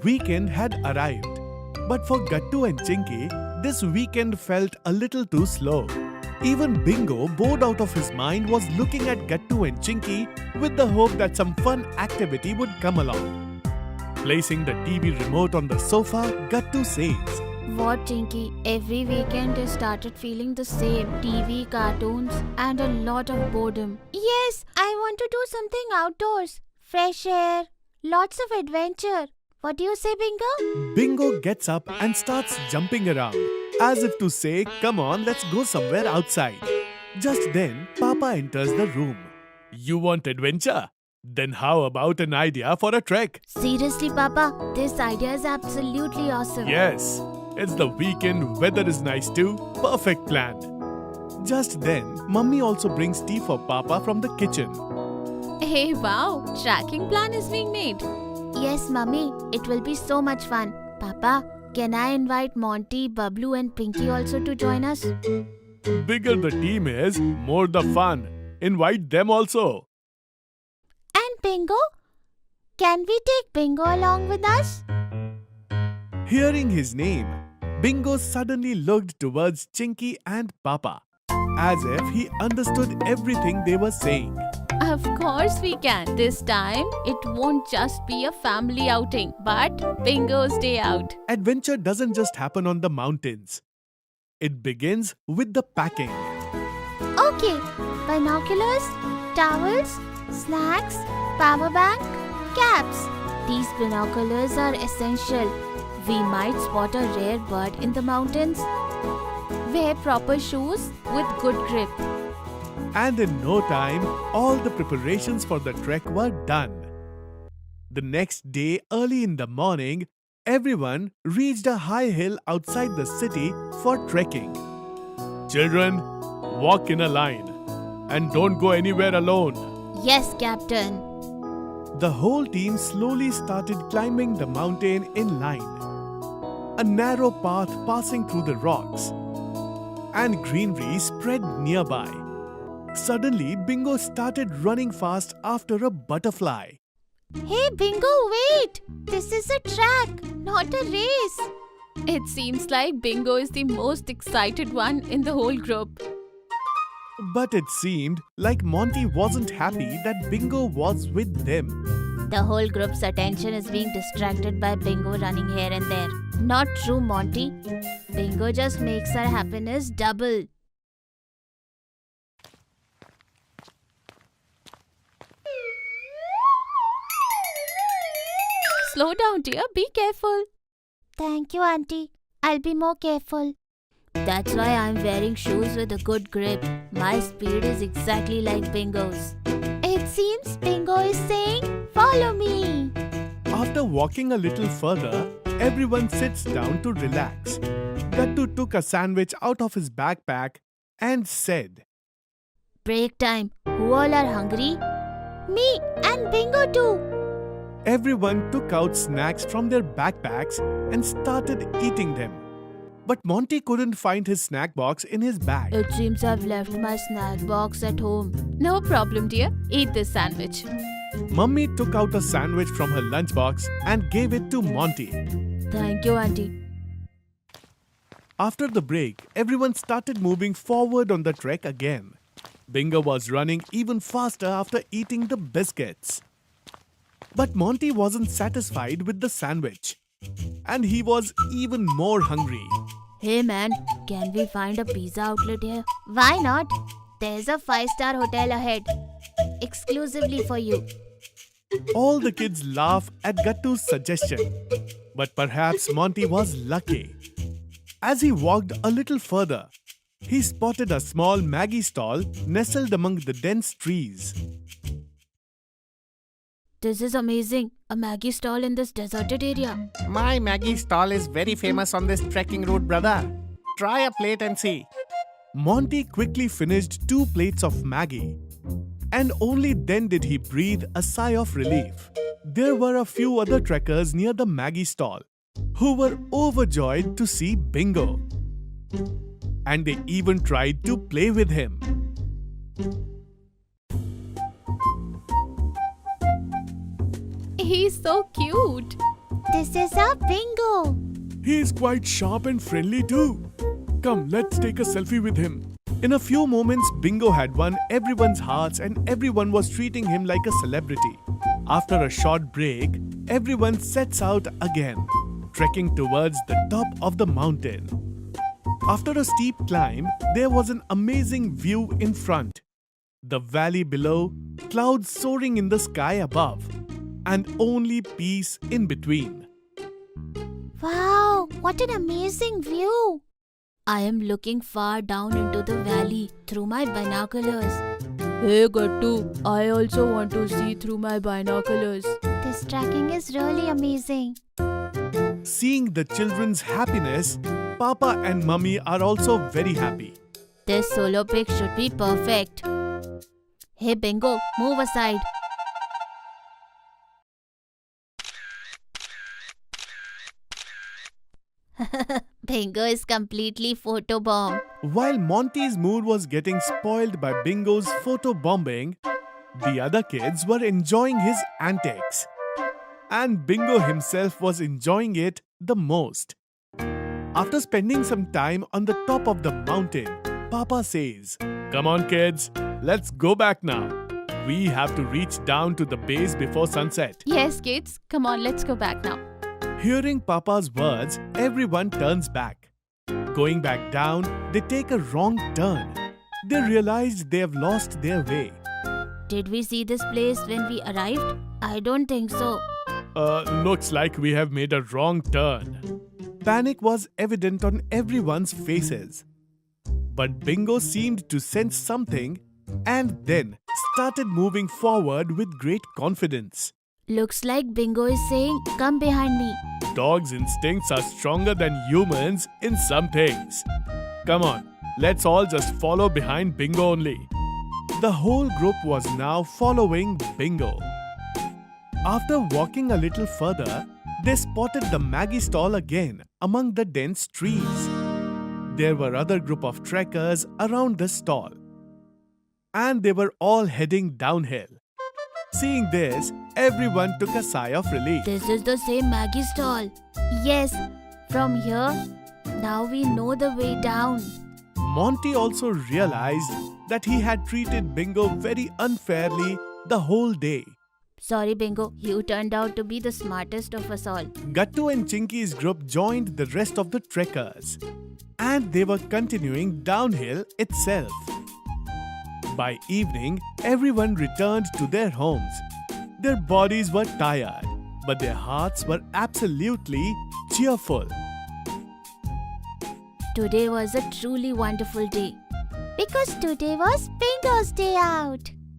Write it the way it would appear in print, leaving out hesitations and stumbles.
weekend had arrived. But for Gattu and Chinky, this weekend felt a little too slow. Even Bingo, bored out of his mind, was looking at Gattu and Chinky with the hope that some fun activity would come along. Placing the TV remote on the sofa, Gattu says, What, Chinky? Every weekend I started feeling the same. TV, cartoons, and a lot of boredom. Yes, I want to do something outdoors. Fresh air, lots of adventure. What do you say, Bingo? Bingo gets up and starts jumping around, as if to say, come on, let's go somewhere outside. Just then, Papa enters the room. You want adventure? Then how about an idea for a trek? Seriously, Papa, this idea is absolutely awesome. Yes, it's the weekend, weather is nice too. Perfect plan. Just then, Mummy also brings tea for Papa from the kitchen. Hey, wow, tracking plan is being made. Yes, Mummy, it will be so much fun. Papa, can I invite Monty, Bablu and Pinky also to join us? Bigger the team is, more the fun. Invite them also. And Bingo? Can we take Bingo along with us? Hearing his name, Bingo suddenly looked towards Chinky and Papa, as if he understood everything they were saying. Of course we can. This time, it won't just be a family outing, but Bingo's day out. Adventure doesn't just happen on the mountains. It begins with the packing. Okay, binoculars, towels, snacks, power bank, caps. These binoculars are essential. We might spot a rare bird in the mountains. Wear proper shoes with good grip. And in no time, all the preparations for the trek were done. The next day, early in the morning, everyone reached a high hill outside the city for trekking. Children, walk in a line and don't go anywhere alone. Yes, Captain. The whole team slowly started climbing the mountain in line. A narrow path passing through the rocks and greenery spread nearby. Suddenly, Bingo started running fast after a butterfly. Hey, Bingo, wait! This is a track, not a race. It seems like Bingo is the most excited one in the whole group. But it seemed like Monty wasn't happy that Bingo was with them. The whole group's attention is being distracted by Bingo running here and there. Not true, Monty. Bingo just makes our happiness double. Slow down, dear. Be careful. Thank you, Auntie. I'll be more careful. That's why I'm wearing shoes with a good grip. My speed is exactly like Bingo's. It seems Bingo is saying, follow me. After walking a little further, everyone sits down to relax. Gattu took a sandwich out of his backpack and said, Break time. Who all are hungry? Me and Bingo too. Everyone took out snacks from their backpacks and started eating them. But Monty couldn't find his snack box in his bag. It seems I've left my snack box at home. No problem, dear. Eat this sandwich. Mummy took out a sandwich from her lunchbox and gave it to Monty. Thank you, Auntie. After the break, everyone started moving forward on the trek again. Bingo was running even faster after eating the biscuits. But Monty wasn't satisfied with the sandwich. And he was even more hungry. Hey man, can we find a pizza outlet here? Why not? There's a 5-star hotel ahead. Exclusively for you. All the kids laugh at Gattu's suggestion. But perhaps Monty was lucky. As he walked a little further, he spotted a small Maggie stall nestled among the dense trees. This is amazing. A Maggie stall in this deserted area. My Maggie stall is very famous on this trekking route, brother. Try a plate and see. Monty quickly finished 2 plates of Maggie. And only then did he breathe a sigh of relief. There were a few other trekkers near the Maggie stall who were overjoyed to see Bingo. And they even tried to play with him. He's so cute. This is our Bingo. He is quite sharp and friendly too. Come, let's take a selfie with him. In a few moments, Bingo had won everyone's hearts and everyone was treating him like a celebrity. After a short break, everyone sets out again, trekking towards the top of the mountain. After a steep climb, there was an amazing view in front. The valley below, clouds soaring in the sky above, and only peace in between. Wow, what an amazing view. I am looking far down into the valley through my binoculars. Hey Gattu, I also want to see through my binoculars. This trekking is really amazing. Seeing the children's happiness, Papa and Mummy are also very happy. This solo pic should be perfect. Hey Bingo, move aside. Bingo is completely photobomb. While Monty's mood was getting spoiled by Bingo's photo bombing, the other kids were enjoying his antics. And Bingo himself was enjoying it the most. After spending some time on the top of the mountain, Papa says, "Come on kids, let's go back now. We have to reach down to the base before sunset." Yes kids, come on, let's go back now. Hearing Papa's words, everyone turns back. Going back down, they take a wrong turn. They realized they have lost their way. Did we see this place when we arrived? I don't think so. Looks like we have made a wrong turn. Panic was evident on everyone's faces. But Bingo seemed to sense something and then started moving forward with great confidence. Looks like Bingo is saying, come behind me. Dogs' instincts are stronger than humans in some things. Come on, let's all just follow behind Bingo only. The whole group was now following Bingo. After walking a little further, they spotted the Maggie stall again among the dense trees. There were other group of trekkers around the stall. And they were all heading downhill. Seeing this, everyone took a sigh of relief. This is the same Maggie stall. Yes, from here, now we know the way down. Monty also realized that he had treated Bingo very unfairly the whole day. Sorry Bingo, you turned out to be the smartest of us all. Gattu and Chinky's group joined the rest of the trekkers, and they were continuing downhill itself. By evening, everyone returned to their homes. Their bodies were tired, but their hearts were absolutely cheerful. Today was a truly wonderful day. Because today was Bingo's day out.